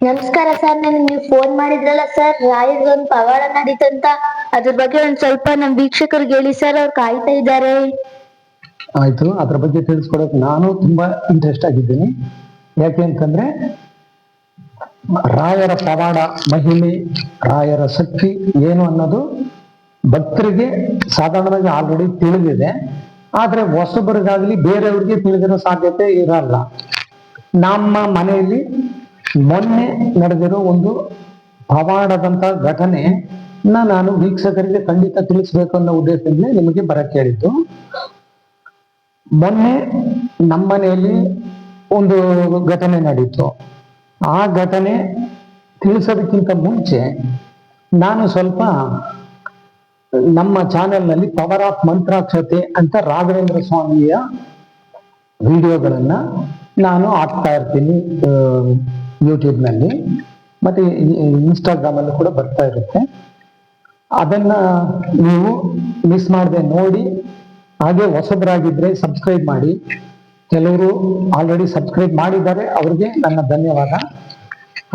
ನಮಸ್ಕಾರ ಸರ್. ನೀವು ಫೋನ್ ಮಾಡಿದ್ರಲ್ಲ ಸರ್, ರಾಯರ್ಗೆ ಒಂದು ಪವಾಡ ನಡೀತಂತ, ಅದ್ರ ಬಗ್ಗೆ ಒಂದ್ ಸ್ವಲ್ಪ ನಮ್ ವೀಕ್ಷಕರಿಗೆ ಹೇಳಿ ಸರ್, ಅವ್ರು ಕಾಯ್ತಾ ಇದ್ದಾರೆ. ಆಯ್ತು, ಅದ್ರ ಬಗ್ಗೆ ತಿಳಿಸ್ಕೊಡಕ್ ನಾನು ತುಂಬಾ ಇಂಟ್ರೆಸ್ಟ್ ಆಗಿದ್ದೀನಿ. ಯಾಕೆ ಅಂತಂದ್ರೆ ರಾಯರ ಪವಾಡ, ಮಹಿಮೆ, ರಾಯರ ಶಕ್ತಿ ಏನು ಅನ್ನೋದು ಭಕ್ತರಿಗೆ ಸಾಧಾರಣವಾಗಿ ಆಲ್ರೆಡಿ ತಿಳಿದಿದೆ. ಆದ್ರೆ ಹೊಸಬರಿಗಾಗ್ಲಿ ಬೇರೆಯವ್ರಿಗೆ ತಿಳಿದಿರೋ ಸಾಧ್ಯತೆ ಇರಲ್ಲ. ನಮ್ಮ ಮನೆಯಲ್ಲಿ ಮೊನ್ನೆ ನಡೆದಿರೋ ಒಂದು ಪವಾಡದಂತ ಘಟನೆ ನಾನು ವೀಕ್ಷಕರಿಗೆ ಖಂಡಿತ ತಿಳಿಸ್ಬೇಕು ಅನ್ನೋ ಉದ್ದೇಶದಿಂದ ನಿಮಗೆ ಬರಕ್ಕೆ ಹೇಳಿದ್ದು. ಮೊನ್ನೆ ನಮ್ಮ ಮನೆಯಲ್ಲಿ ಒಂದು ಘಟನೆ ನಡೀತು. ಆ ಘಟನೆ ತಿಳಿಸೋದಕ್ಕಿಂತ ಮುಂಚೆ ನಾನು ಸ್ವಲ್ಪ ನಮ್ಮ ಚಾನೆಲ್ನಲ್ಲಿ ಪವರ್ ಆಫ್ ಮಂತ್ರಾಕ್ಷತೆ ಅಂತ ರಾಘವೇಂದ್ರ ಸ್ವಾಮಿಯ ವಿಡಿಯೋಗಳನ್ನ ನಾನು ಹಾಕ್ತಾ ಇರ್ತೀನಿ ಯೂಟ್ಯೂಬ್ನಲ್ಲಿ, ಮತ್ತೆ ಇನ್ಸ್ಟಾಗ್ರಾಮಲ್ಲೂ ಕೂಡ ಬರ್ತಾ ಇರುತ್ತೆ. ಅದನ್ನ ನೀವು ಮಿಸ್ ಮಾಡದೆ ನೋಡಿ. ಹಾಗೆ ಹೊಸಬರಾಗಿದ್ರೆ ಸಬ್ಸ್ಕ್ರೈಬ್ ಮಾಡಿ. ಕೆಲವರು ಆಲ್ರೆಡಿ ಸಬ್ಸ್ಕ್ರೈಬ್ ಮಾಡಿದ್ದಾರೆ, ಅವ್ರಿಗೆ ನನ್ನ ಧನ್ಯವಾದ.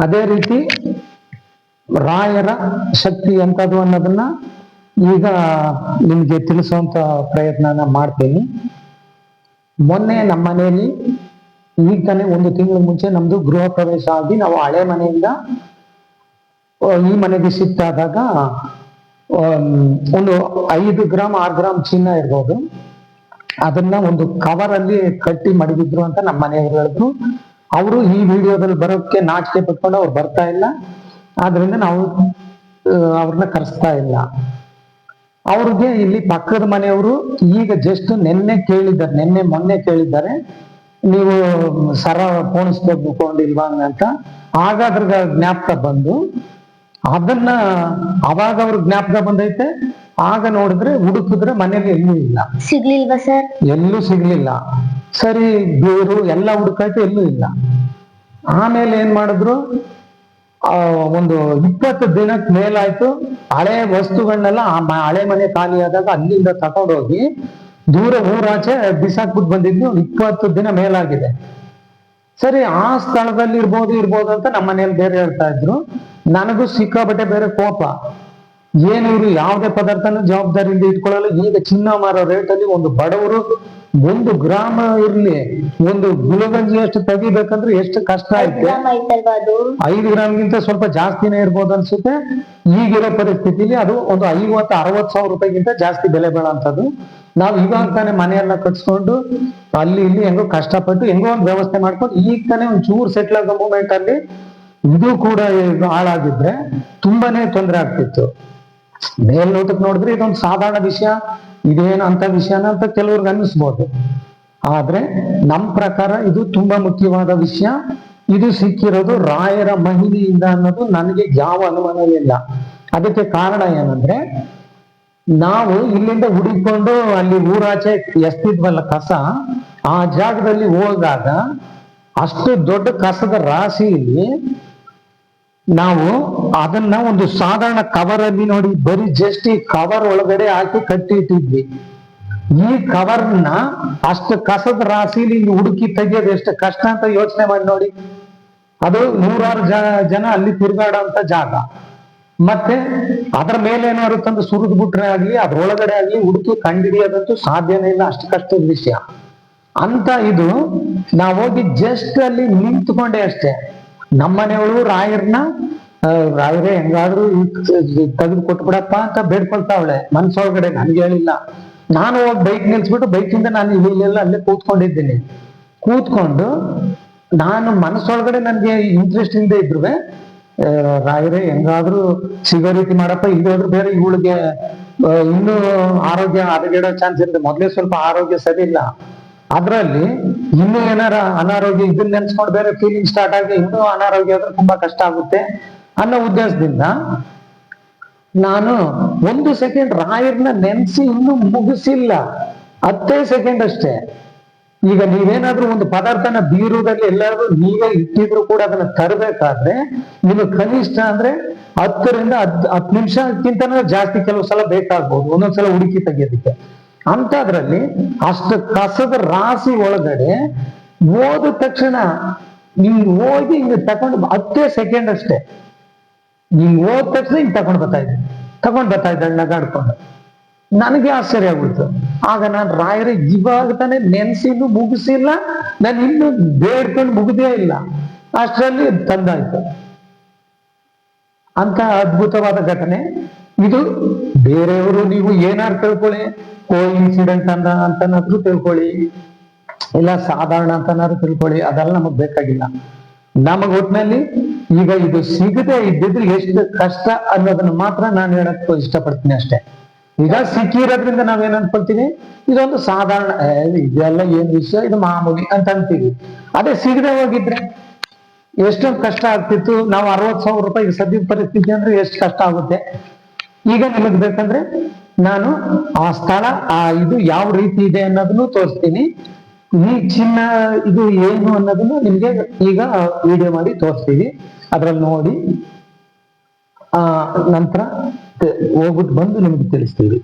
ಅದೇ ರೀತಿ ರಾಯರ ಶಕ್ತಿ ಎಂಥದ್ದು ಅನ್ನೋದನ್ನ ಈಗ ನಿಮ್ಗೆ ತಿಳಿಸುವಂತ ಪ್ರಯತ್ನನ ಮಾಡ್ತೀನಿ. ಮೊನ್ನೆ ನಮ್ಮ ಮನೆಯಲ್ಲಿ ಈಗ ತಾನೇ 1 ತಿಂಗಳ ಮುಂಚೆ ನಮ್ದು ಗೃಹ ಪ್ರವೇಶ ಆಗಿ ನಾವು ಹಳೆ ಮನೆಯಿಂದ ಈ ಮನೆಗೆ ಶಿಫ್ಟ್ ಆದಾಗ ಒಂದು 5 ಗ್ರಾಮ್ 6 ಗ್ರಾಮ್ ಚಿನ್ನ ಇರ್ಬೋದು, ಅದನ್ನ ಒಂದು ಕವರ್ ಅಲ್ಲಿ ಕಟ್ಟಿ ಮಡಗಿದ್ರು ಅಂತ ನಮ್ಮ ಮನೆಯವರು ಹೇಳಿದ್ರು. ಅವರು ಈ ವಿಡಿಯೋದಲ್ಲಿ ಬರೋಕ್ಕೆ ನಾಚಿಕೆ ಪಟ್ಕೊಂಡು ಅವ್ರು ಬರ್ತಾ ಇಲ್ಲ, ಆದ್ರಿಂದ ನಾವು ಅವ್ರನ್ನ ಕರೆಸ್ತಾ ಇಲ್ಲ. ಅವ್ರಿಗೆ ಇಲ್ಲಿ ಪಕ್ಕದ ಮನೆಯವರು ಈಗ ಜಸ್ಟ್ ಮೊನ್ನೆ ಕೇಳಿದ್ದಾರೆ, ನೀವು ಸರ ಪೋಣಿಸ್ಕೊಂಡಿಲ್ವಾ ಅಂತ. ಆಗ ಅದ್ರ ಜ್ಞಾಪಕ ಬಂದು ಅದನ್ನ ಅವಾಗ ಅವ್ರ ಜ್ಞಾಪಕ ಬಂದೈತೆ. ಆಗ ನೋಡಿದ್ರೆ ಹುಡುಕಿದ್ರೆ ಮನೇಲಿ ಎಲ್ಲೂ ಇಲ್ಲ. ಸಿಗ್ಲಿಲ್ವಾ ಸರ್? ಎಲ್ಲೂ ಸಿಗ್ಲಿಲ್ಲ. ಸರಿ, ಬೇರು ಎಲ್ಲ ಹುಡುಕಾಯ್ತು, ಎಲ್ಲೂ ಇಲ್ಲ. ಆಮೇಲೆ ಏನ್ ಮಾಡಿದ್ರು, ಒಂದು 20 ದಿನಕ್ಕೆ ಮೇಲಾಯ್ತು. ಹಳೆ ವಸ್ತುಗಳನ್ನೆಲ್ಲ ಹಳೆ ಮನೆ ಖಾಲಿ ಆದಾಗ ಅಲ್ಲಿಂದ ತಗೊಂಡೋಗಿ ದೂರ ಊರಾಚೆ ಬಿಸಾಕ್ಬಿಟ್ಟು ಬಂದಿದ್ದು 20 ದಿನ ಮೇಲಾಗಿದೆ. ಸರಿ, ಆ ಸ್ಥಳದಲ್ಲಿ ಇರ್ಬೋದು ಅಂತ ನಮ್ಮ ಮನೇಲಿ ಬೇರೆ ಹೇಳ್ತಾ ಇದ್ರು. ನನಗೂ ಸಿಕ್ಕಾಬಟ್ಟೆ ಬೇರೆ ಕೋಪ. ಏನು ಇವ್ರು ಯಾವುದೇ ಪದಾರ್ಥನ ಜವಾಬ್ದಾರಿಯಿಂದ ಇಟ್ಕೊಳ್ಳಲ್ಲ. ಈಗ ಚಿನ್ನ ಮಾರೋ ರೇಟಲ್ಲಿ ಒಂದು ಬಡವರು 1 ಗ್ರಾಮ ಇರ್ಲಿ, ಒಂದು ಗುಲಗಂಜಿ ಅಷ್ಟು ತೆಗಿಬೇಕಂದ್ರೆ ಎಷ್ಟು ಕಷ್ಟ ಐತೆ. 5 ಗ್ರಾಮ್ಗಿಂತ ಸ್ವಲ್ಪ ಜಾಸ್ತಿನೇ ಇರ್ಬೋದು ಅನ್ಸುತ್ತೆ. ಈಗಿರೋ ಪರಿಸ್ಥಿತಿಲಿ ಅದು ಒಂದು 50-60 ಸಾವಿರ ರೂಪಾಯಿಗಿಂತ ಜಾಸ್ತಿ ಬೆಲೆ ಬಾಳಂತದ್ದು. ನಾವು ಇವಾಗ ತಾನೇ ಮನೆಯೆಲ್ಲ ಕಟ್ಸ್ಕೊಂಡು ಅಲ್ಲಿ ಇಲ್ಲಿ ಹೆಂಗೋ ಕಷ್ಟಪಟ್ಟು ಹೆಂಗೋ ಒಂದು ವ್ಯವಸ್ಥೆ ಮಾಡ್ಕೊಂಡು ಈಗ ತಾನೇ ಒಂದು ಚೂರು ಸೆಟ್ಲ್ ಆಗೋ ಮೂಮೆಂಟ್ ಅಲ್ಲಿ ಇದು ಕೂಡ ಹಾಳಾಗಿದ್ರೆ ತುಂಬಾನೇ ತೊಂದರೆ ಆಗ್ತಿತ್ತು. ಮೇಲ್ನೋಟಕ್ಕೆ ನೋಡಿದ್ರೆ ಇದೊಂದು ಸಾಧಾರಣ ವಿಷಯ, ಇದೇನು ಅಂತ ವಿಷಯನ ಅಂತ ಕೆಲವ್ರಿಗೆ ಅನ್ನಿಸ್ಬೋದು. ಆದ್ರೆ ನಮ್ ಪ್ರಕಾರ ಇದು ತುಂಬಾ ಮುಖ್ಯವಾದ ವಿಷಯ. ಇದು ಸಿಕ್ಕಿರೋದು ರಾಯರ ಮಹಿಮೆಯಿಂದ ಅನ್ನೋದು ನನಗೆ ಯಾವ ಅನುಮಾನವೂ ಇಲ್ಲ. ಅದಕ್ಕೆ ಕಾರಣ ಏನಂದ್ರೆ, ನಾವು ಇಲ್ಲಿಂದ ಹುಡುಕೊಂಡು ಅಲ್ಲಿ ಊರಾಚೆ ಎಸ್ತಿದ್ವಲ್ಲ ಕಸ, ಆ ಜಾಗದಲ್ಲಿ ಹೋದಾಗ ಅಷ್ಟು ದೊಡ್ಡ ಕಸದ ರಾಶಿಯಲ್ಲಿ ನಾವು ಅದನ್ನ ಒಂದು ಸಾಧಾರಣ ಕವರ್ ಅಲ್ಲಿ ನೋಡಿ, ಬರೀ ಜಸ್ಟ್ ಈ ಕವರ್ ಒಳಗಡೆ ಹಾಕಿ ಕಟ್ಟಿ ಇಟ್ಟಿದ್ವಿ. ಈ ಕವರ್ನ ಅಷ್ಟು ಕಸದ ರಾಶಿಲಿ ಹುಡುಕಿ ತೆಗಿಯೋದು ಎಷ್ಟು ಕಷ್ಟ ಅಂತ ಯೋಚನೆ ಮಾಡಿ ನೋಡಿ. ಅದು 100 ಜನ ಅಲ್ಲಿ ತಿರುಗಾಡೋಂತ ಜಾಗ. ಮತ್ತೆ ಅದರ ಮೇಲೆ ಏನಾದ್ರು ತಂದು ಸುರಿದು ಬಿಟ್ರೆ ಆಗ್ಲಿ, ಅದ್ರೊಳಗಡೆ ಆಗ್ಲಿ ಹುಡುಕಿ ಕಂಡಿಡಿಯೋದಂತೂ ಸಾಧ್ಯನೇ ಇಲ್ಲ, ಅಷ್ಟು ಕಷ್ಟದ ವಿಷಯ ಅಂತ. ಇದು ನಾವು ಹೋಗಿ ಜಸ್ಟ್ ಅಲ್ಲಿ ನಿಂತ್ಕೊಂಡೆ ಅಷ್ಟೇ. ನಮ್ಮನೆಯವರು ರಾಯರೇ ಹೆಂಗಾದ್ರೂ ತೆಗೆದು ಕೊಟ್ಬಿಡಪ್ಪ ಅಂತ ಬೇಡ್ಕೊಳ್ತಾವಳೆ ಮನ್ಸೊಳಗಡೆ, ನನ್ಗೆ ಹೇಳಿಲ್ಲ. ನಾನು ಹೋಗಿ ಬೈಕ್ ನಿಲ್ಸ್ಬಿಟ್ಟು ಬೈಕಿಂದ ನಾನು ಇಲ್ಲೆಲ್ಲ ಅಲ್ಲೇ ಕೂತ್ಕೊಂಡಿದ್ದೀನಿ. ಕೂತ್ಕೊಂಡು ನಾನು ಮನಸ್ಸೊಳಗಡೆ ನನ್ಗೆ ಇಂಟ್ರೆಸ್ಟ್ ಇಂದ ಇದ್ರು, ರಾಯರೇ ಹೆಂಗಾದ್ರೂ ಸಿಗೋ ರೀತಿ ಮಾಡಪ್ಪ, ಇಲ್ಲಿ ಹೋದ್ರು ಬೇರೆ ಇವಳಿಗೆ ಇನ್ನೂ ಆರೋಗ್ಯ ಹದಗೆಡೋ ಚಾನ್ಸ್ ಇರುತ್ತೆ. ಮೊದ್ಲೇ ಸ್ವಲ್ಪ ಆರೋಗ್ಯ ಸರಿ ಇಲ್ಲ, ಅದ್ರಲ್ಲಿ ಇನ್ನೂ ಏನಾರ ಅನಾರೋಗ್ಯ ಇದನ್ನ ನೆನ್ಸ್ಕೊಂಡು ಬೇರೆ ಫೀಲಿಂಗ್ ಸ್ಟಾರ್ಟ್ ಆಗಿ ಇನ್ನೂ ಅನಾರೋಗ್ಯ ಆದ್ರೆ ತುಂಬಾ ಕಷ್ಟ ಆಗುತ್ತೆ ಅನ್ನೋ ಉದ್ದೇಶದಿಂದ ನಾನು 1 ಸೆಕೆಂಡ್ ರಾಯರ್ನ ನೆನ್ಸಿ ಇನ್ನೂ ಮುಗಿಸಿಲ್ಲ, 10 ಸೆಕೆಂಡ್ ಅಷ್ಟೇ. ಈಗ ನೀವೇನಾದ್ರೂ ಒಂದು ಪದಾರ್ಥನ ಬೀರುವುದಲ್ಲಿ ಎಲ್ಲಾದ್ರೂ ನೀವೇ ಇಟ್ಟಿದ್ರು ಕೂಡ ಅದನ್ನ ತರಬೇಕಾದ್ರೆ ನಿಮಗೆ ಕನಿಷ್ಠ ಅಂದ್ರೆ 10 ನಿಮಿಷಕ್ಕಿಂತ ಜಾಸ್ತಿ ಕೆಲವು ಸಲ ಬೇಕಾಗ್ಬೋದು, ಒಂದೊಂದ್ಸಲ ಹುಡುಕಿ ತೆಗಿಯೋದಕ್ಕೆ. ಅಂತದ್ರಲ್ಲಿ ಅಷ್ಟು ಕಸದ ರಾಶಿ ಒಳಗಡೆ ಹೋದ ತಕ್ಷಣ ನಿಮ್ಗೆ ಹೋಗಿ ಹಿಂಗೆ ತಗೊಂಡು 10 ಸೆಕೆಂಡ್ ಅಷ್ಟೇ, ಹಿಂಗ್ ಹೋದ ತಕ್ಷಣ ಹಿಂಗ್ ತಗೊಂಡ್ ಬರ್ತಾ ಇದ್ದ ನಗಾಡ್ಕೊಂಡು. ನನಗೆ ಆಶ್ಚರ್ಯ ಆಗ್ಬಿಡ್ತು. ಆಗ ನಾನು ರಾಯರೇ ಇವಾಗ ತಾನೇ ನೆನ್ಸಿನ್ನು ಮುಗಿಸಿಲ್ಲ, ನಾನು ಇನ್ನು ಬೇಡ್ಕೊಂಡು ಮುಗಿದೇ ಇಲ್ಲ, ಅಷ್ಟರಲ್ಲಿ ತಂದಾಯ್ತು. ಅಂತ ಅದ್ಭುತವಾದ ಘಟನೆ ಇದು. ಬೇರೆಯವರು ನೀವು ಏನಾರು ತಿಳ್ಕೊಳ್ಳಿ, ಕೋ ಇನ್ಸಿಡೆಂಟ್ ಅಂತನಾದ್ರೂ ತಿಳ್ಕೊಳ್ಳಿ, ಇಲ್ಲ ಸಾಧಾರಣ ಅಂತನಾದ್ರು ತಿಳ್ಕೊಳ್ಳಿ, ಅದೆಲ್ಲ ನಮಗ್ ಬೇಕಾಗಿಲ್ಲ. ನಮಗ್ ಒಟ್ಟಿನಲ್ಲಿ ಈಗ ಇದು ಸಿಗದೆ ಇದ್ದಿದ್ರೆ ಎಷ್ಟು ಕಷ್ಟ ಅನ್ನೋದನ್ನ ಮಾತ್ರ ನಾನು ಹೇಳಕ್ ಇಷ್ಟಪಡ್ತೀನಿ ಅಷ್ಟೇ. ಈಗ ಸಿಕ್ಕಿರೋದ್ರಿಂದ ನಾವೇನ್ ಅನ್ಕೊಳ್ತೀವಿ, ಇದೊಂದು ಸಾಧಾರಣ, ಇದೆಲ್ಲ ಏನ್ ವಿಷಯ, ಇದು ಮಾಮೂಲಿ ಅಂತ ಅಂತೀವಿ. ಅದೇ ಸಿಗದೆ ಹೋಗಿದ್ರೆ ಎಷ್ಟೊಂದು ಕಷ್ಟ ಆಗ್ತಿತ್ತು. ನಾವು 60,000 ರೂಪಾಯಿ ಸದ್ಯದ ಪರಿಸ್ಥಿತಿ ಅಂದ್ರೆ ಎಷ್ಟು ಕಷ್ಟ ಆಗುತ್ತೆ. ಈಗ ನಿಮಗ್ ಬೇಕಂದ್ರೆ ನಾನು ಆ ಸ್ಥಳ, ಇದು ಯಾವ ರೀತಿ ಇದೆ ಅನ್ನೋದನ್ನು ತೋರಿಸ್ತೀನಿ. ಈ ಚಿನ್ನ ಇದು ಏನು ಅನ್ನೋದನ್ನು ನಿಮ್ಗೆ ಈಗ ವಿಡಿಯೋ ಮಾಡಿ ತೋರಿಸ್ತೀವಿ. ಅದ್ರಲ್ಲಿ ನೋಡಿ ನಂತರ ಹೋಗ್ಬಿಟ್ಟು ಬಂದು ನಿಮ್ಗೆ ತಿಳಿಸ್ತೀವಿ.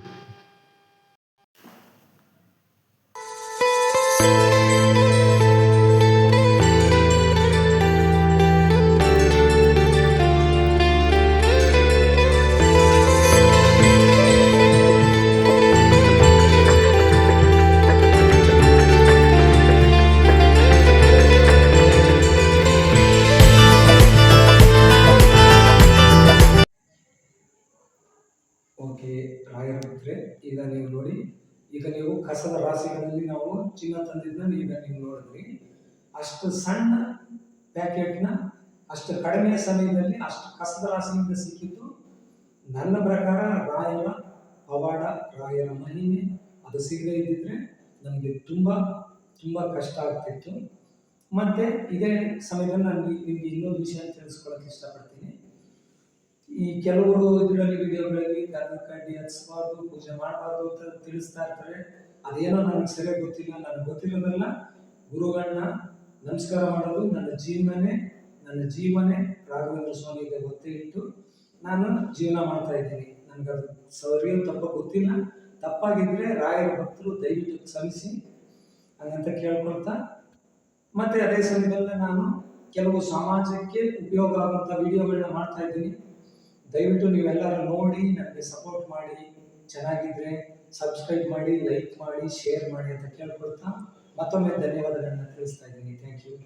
ಓಕೆ ರಾಯರ ಮಿತ್ರೆ, ಈಗ ನೀವು ನೋಡಿ, ಈಗ ನೀವು ಕಸದ ರಾಶಿಗಳಲ್ಲಿ ನಾವು ಚಿನ್ನ ತಂದಿದ್ದನ್ನ ಈಗ ನೀವು ನೋಡಿದ್ರಿ. ಅಷ್ಟು ಸಣ್ಣ ಪ್ಯಾಕೆಟ್ನ ಅಷ್ಟು ಕಡಿಮೆ ಸಮಯದಲ್ಲಿ ಅಷ್ಟು ಕಸದ ರಾಶಿಯಿಂದ ಸಿಕ್ಕಿದ್ದು ನನ್ನ ಪ್ರಕಾರ ರಾಯರ ಪವಾಡ, ರಾಯರ ಮಹಿಮೆ. ಅದು ಸಿಗದೇ ಇದ್ದಿದ್ರೆ ನಮಗೆ ತುಂಬಾ ತುಂಬಾ ಕಷ್ಟ ಆಗ್ತಿತ್ತು. ಮತ್ತೆ ಇದೇ ಸಮಯದಲ್ಲಿ ನಾನು ನಿಮ್ಗೆ ಇನ್ನೊಂದು ವಿಷಯ ತಿಳಿಸ್ಕೊಳಕ್ಕೆ ಇಷ್ಟಪಡ್ತೀನಿ. ಈ ಕೆಲವರು ಇದರಲ್ಲಿ ವಿಡಿಯೋಗಳಲ್ಲಿ ಗಂಧದ ಕಡ್ಡಿ ಹಚ್ಬಾರ್ದು, ಪೂಜೆ ಮಾಡಬಾರ್ದು ಅಂತ ತಿಳಿಸ್ತಾ ಇರ್ತಾರೆ. ಅದೇನೋ ನನಗೆ ಸರಿಯಾಗಿ ಗೊತ್ತಿಲ್ಲ. ನನಗೆ ಗೊತ್ತಿರೋದಲ್ಲ, ಗುರುಗಳನ್ನ ನಮಸ್ಕಾರ ಮಾಡೋದು ನನ್ನ ಜೀವನೇ ರಾಘವೇಂದ್ರ ಸ್ವಾಮಿಗೆ ಗೊತ್ತೇ ಇಟ್ಟು ನಾನು ಜೀವನ ಮಾಡ್ತಾ ಇದ್ದೀನಿ. ನನಗದು ಸರಿಯೋ ತಪ್ಪ ಗೊತ್ತಿಲ್ಲ. ತಪ್ಪಾಗಿದ್ರೆ ರಾಯರ ಭಕ್ತರು ದಯವಿಟ್ಟು ಕ್ಷಮಿಸಿ ಹಂಗಂತ ಕೇಳ್ಕೊಳ್ತಾ, ಮತ್ತೆ ಅದೇ ಸಮಯದಲ್ಲಿ ನಾನು ಕೆಲವು ಸಮಾಜಕ್ಕೆ ಉಪಯೋಗ ಆಗುವಂಥ ವಿಡಿಯೋಗಳನ್ನ ಮಾಡ್ತಾ ಇದ್ದೀನಿ. ದಯವಿಟ್ಟು ನೀವೆಲ್ಲರೂ ನೋಡಿ ನನಗೆ ಸಪೋರ್ಟ್ ಮಾಡಿ, ಚೆನ್ನಾಗಿದ್ರೆ ಸಬ್ಸ್ಕ್ರೈಬ್ ಮಾಡಿ, ಲೈಕ್ ಮಾಡಿ, ಶೇರ್ ಮಾಡಿ ಅಂತ ಕೇಳ್ಕೊಳ್ತಾ ಮತ್ತೊಮ್ಮೆ ಧನ್ಯವಾದಗಳನ್ನ ತಿಳಿಸ್ತಾ ಇದ್ದೀನಿ. Thank you.